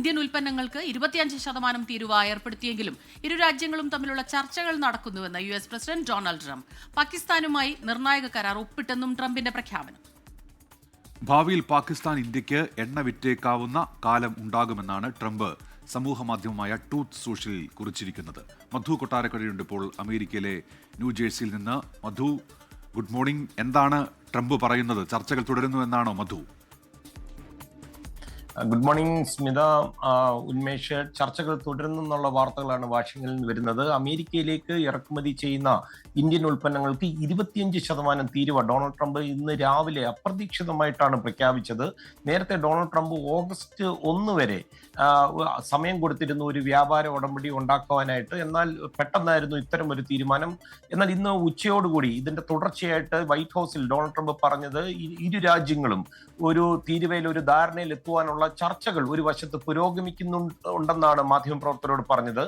Indian ഉൽപ്പന്നങ്ങൾക്ക് 25% തീരുവ ഏർപ്പെടുത്തിയെങ്കിലും ഇരു രാജ്യങ്ങളും തമ്മിലുള്ള ചർച്ചകൾ നടക്കുന്നുവെന്ന് US പ്രസിഡന്റ് ഡൊണാൾഡ് ട്രംപ്. പാകിസ്ഥാനുമായി നിർണായക കരാർ ഒപ്പിട്ടെന്നും ട്രംപിന്റെ പ്രഖ്യാപനം. ഭാവിയിൽ പാകിസ്ഥാൻ ഇന്ത്യക്ക് എണ്ണ വിറ്റേക്കാവുന്ന കാലം ഉണ്ടാകുമെന്നാണ് ട്രംപ് സമൂഹമാധ്യമമായ ട്രൂത്ത് സോഷ്യലിൽ കുറിച്ചിരിക്കുന്നത്. മധു കൊട്ടാരക്കരയുണ്ട് ഇപ്പോൾ അമേരിക്കയിലെ ന്യൂജേഴ്സിയിൽ നിന്ന്. Madhu, good morning. എന്താണ് ട്രംപ് പറയുന്നത്? ചർച്ചകൾ തുടരുന്നു എന്നാണോ മധു? Good morning Smitha, Unmesh. ചർച്ചകൾ തുടരുന്നുള്ള വാർത്തകളാണ് വാഷിംഗ്ടണിൽ നിന്ന് വരുന്നത്. അമേരിക്കയിലേക്ക് ഇറക്കുമതി ചെയ്യുന്ന ഇന്ത്യൻ ഉൽപ്പന്നങ്ങൾക്ക് 25% തീരുവ ഡൊണാൾഡ് ട്രംപ് ഇന്ന് രാവിലെ അപ്രതീക്ഷിതമായിട്ടാണ് പ്രഖ്യാപിച്ചത്. നേരത്തെ ഡൊണാൾഡ് ട്രംപ് ഓഗസ്റ്റ് 1 വരെ സമയം കൊടുത്തിരുന്നു ഒരു വ്യാപാര ഉടമ്പടി ഉണ്ടാക്കുവാനായിട്ട്. എന്നാൽ പെട്ടെന്നായിരുന്നു ഇത്തരം ഒരു തീരുമാനം. എന്നാൽ ഇന്ന് ഉച്ചയോടുകൂടി ഇതിന്റെ തുടർച്ചയായിട്ട് വൈറ്റ് ഹൗസിൽ ഡൊണാൾഡ് ട്രംപ് പറഞ്ഞത് ഇരു രാജ്യങ്ങളും ഒരു തീരുവയിൽ ഒരു ധാരണയിൽ എത്തുവാനുള്ള ചർച്ചകൾ ഒരു വശത്ത് പുരോഗമിക്കുന്നുണ്ടെന്നാണ് മാധ്യമപ്രവർത്തകരോട് പറഞ്ഞത്.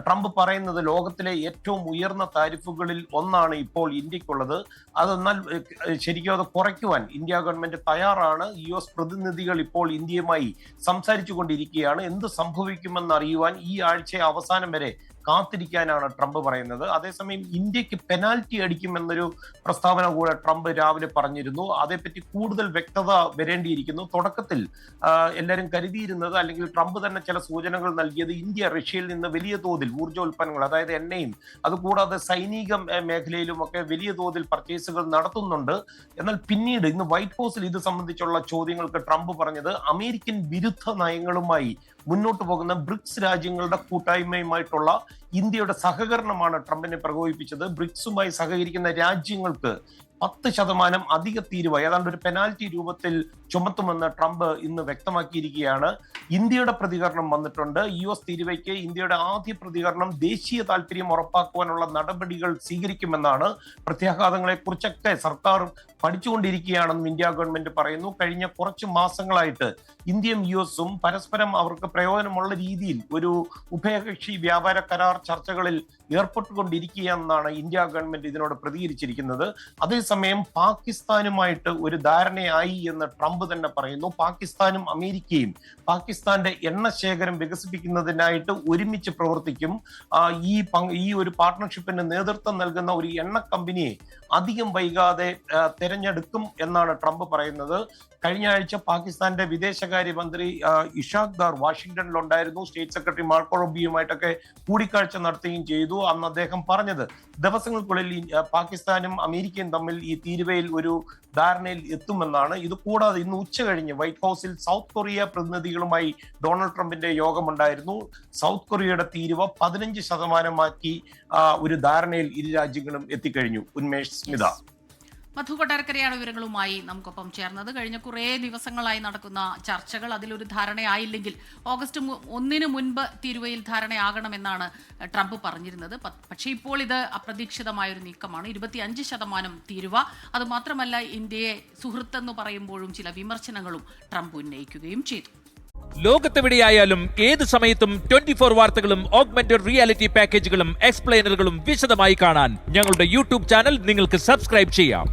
ട്രംപ് പറയുന്നത് ലോകത്തിലെ ഏറ്റവും ഉയർന്ന താരിഫുകളിൽ ഒന്നാണ് ഇപ്പോൾ ഇന്ത്യക്കുള്ളത്. അതെന്നാൽ ശരിക്കും അത് കുറയ്ക്കുവാൻ ഇന്ത്യ ഗവൺമെന്റ് തയ്യാറാണ്. US പ്രതിനിധികൾ ഇപ്പോൾ ഇന്ത്യയുമായി സംസാരിച്ചു കൊണ്ടിരിക്കുകയാണ്. എന്ത് സംഭവിക്കുമെന്ന് അറിയുവാൻ ഈ ആഴ്ച അവസാനം വരെ കാത്തിരിക്കാനാണ് ട്രംപ് പറയുന്നത്. അതേസമയം ഇന്ത്യക്ക് പെനാൽറ്റി അടിക്കുമെന്നൊരു പ്രസ്താവന കൂടെ ട്രംപ് രാവിലെ പറഞ്ഞിരുന്നു. അതേപ്പറ്റി കൂടുതൽ വ്യക്തത വരേണ്ടിയിരിക്കുന്നു. തുടക്കത്തിൽ എല്ലാവരും കരുതിയിരുന്നത്, അല്ലെങ്കിൽ ട്രംപ് തന്നെ ചില സൂചനകൾ നൽകിയത്, ഇന്ത്യ റഷ്യയിൽ നിന്ന് വലിയ തോതിൽ ഊർജ്ജോൽപ്പന്നങ്ങൾ, അതായത് എണ്ണയും അതുകൂടാതെ സൈനിക മേഖലയിലും ഒക്കെ വലിയ തോതിൽ പർച്ചേസുകൾ നടത്തുന്നുണ്ട്. എന്നാൽ പിന്നീട് ഇന്ന് വൈറ്റ് ഹൗസിൽ ഇത് സംബന്ധിച്ചുള്ള ചോദ്യങ്ങൾക്ക് ട്രംപ് പറഞ്ഞത് അമേരിക്കൻ വിരുദ്ധ നയങ്ങളുമായി മുന്നോട്ട് പോകുന്ന ബ്രിക്സ് രാജ്യങ്ങളുടെ കൂട്ടായ്മയുമായിട്ടുള്ള ഇന്ത്യയുടെ സഹകരണമാണ് ട്രംപിനെ പ്രകോപിപ്പിച്ചത്. ബ്രിക്സുമായി സഹകരിക്കുന്ന രാജ്യങ്ങൾക്ക് 10% അധിക തീരുവ, ഏതാണ്ട് ഒരു പെനാൽറ്റി രൂപത്തിൽ ചുമത്തുമെന്ന് ട്രംപ് ഇന്ന് വ്യക്തമാക്കിയിരിക്കുകയാണ്. ഇന്ത്യയുടെ പ്രതികരണം വന്നിട്ടുണ്ട്. US തീരുവയ്ക്ക് ഇന്ത്യയുടെ ആദ്യ പ്രതികരണം ദേശീയ താല്പര്യം ഉറപ്പാക്കുവാനുള്ള നടപടികൾ സ്വീകരിക്കുമെന്നാണ്. പ്രത്യാഘാതങ്ങളെ കുറിച്ചൊക്കെ സർക്കാർ പഠിച്ചുകൊണ്ടിരിക്കുകയാണെന്നും ഇന്ത്യ ഗവൺമെന്റ് പറയുന്നു. കഴിഞ്ഞ കുറച്ച് മാസങ്ങളായിട്ട് ഇന്ത്യയും US-ഉം പരസ്പരം അവർക്ക് പ്രയോജനമുള്ള രീതിയിൽ ഒരു ഉഭയകക്ഷി വ്യാപാര കരാർ ചർച്ചകളിൽ ഏർപ്പെട്ടുകൊണ്ടിരിക്കുകയെന്നാണ് ഇന്ത്യ ഗവൺമെന്റ് ഇതിനോട് പ്രതികരിച്ചിരിക്കുന്നത്. അതേസമയം പാകിസ്ഥാനുമായിട്ട് ഒരു ധാരണയായി എന്ന് ട്രംപ് തന്നെ പറയുന്നു. പാകിസ്ഥാനും അമേരിക്കയും പാകിസ്ഥാന്റെ എണ്ണ ശേഖരം വികസിപ്പിക്കുന്നതിനായിട്ട് ഒരുമിച്ച് പ്രവർത്തിക്കും. ഈ ഒരു പാർട്ട്ണർഷിപ്പിന് നേതൃത്വം നൽകുന്ന ഒരു എണ്ണ കമ്പനിയെ അധികം വൈകാതെ തെരഞ്ഞെടുക്കും എന്നാണ് ട്രംപ് പറയുന്നത്. കഴിഞ്ഞ ആഴ്ച പാകിസ്ഥാന്റെ വിദേശകാര്യമന്ത്രി ഇഷാഖ് ദാർ വാഷിംഗ്ടണിലുണ്ടായിരുന്നു. സ്റ്റേറ്റ് സെക്രട്ടറി മാർക്കോ റൂബിയുമായിട്ടൊക്കെ കൂടിക്കാഴ്ച നടത്തുകയും ചെയ്തു. അന്ന് അദ്ദേഹം പറഞ്ഞത് ദിവസങ്ങൾക്കുള്ളിൽ പാകിസ്ഥാനും അമേരിക്കയും തമ്മിൽ ഈ തീരുവയിൽ ഒരു ധാരണയിൽ എത്തുമെന്നാണ്. ഇത് കൂടാതെ ഇന്ന് ഉച്ച കഴിഞ്ഞ് വൈറ്റ് ഹൗസിൽ സൗത്ത് കൊറിയ പ്രതിനിധികളുമായി ഡൊണാൾഡ് ട്രംപിന്റെ യോഗമുണ്ടായിരുന്നു. സൗത്ത് കൊറിയയുടെ തീരുവ 15% ഒരു ധാരണയിൽ ഇരു രാജ്യങ്ങളും എത്തിക്കഴിഞ്ഞു. ഉന്മേഷ്, സ്മിത. മധു കൊട്ടാരക്കരയാണ് വിവരങ്ങളുമായി നമുക്കൊപ്പം ചേർന്നത്. കഴിഞ്ഞ കുറേ ദിവസങ്ങളായി നടക്കുന്ന ചർച്ചകൾ, അതിലൊരു ധാരണയായില്ലെങ്കിൽ ഓഗസ്റ്റ് 1 മുൻപ് തീരുവയിൽ ധാരണയാകണമെന്നാണ് ട്രംപ് പറഞ്ഞിരുന്നത്. പക്ഷേ ഇപ്പോൾ ഇത് അപ്രതീക്ഷിതമായൊരു നീക്കമാണ്. 25% തീരുവ. അതുമാത്രമല്ല, ഇന്ത്യയെ സുഹൃത്തെന്ന് പറയുമ്പോഴും ചില വിമർശനങ്ങളും ട്രംപ് ഉന്നയിക്കുകയും ചെയ്തു. ലോകത്തെവിടെയായാലും ഏത് സമയത്തും 24 വാർത്തകളും ഓഗ്മെന്റഡ് റിയാലിറ്റി പാക്കേജുകളും എക്സ്പ്ലെയിനറുകളും വിശദമായി കാണാൻ ഞങ്ങളുടെ YouTube ചാനൽ നിങ്ങൾക്ക് സബ്സ്ക്രൈബ് ചെയ്യാം.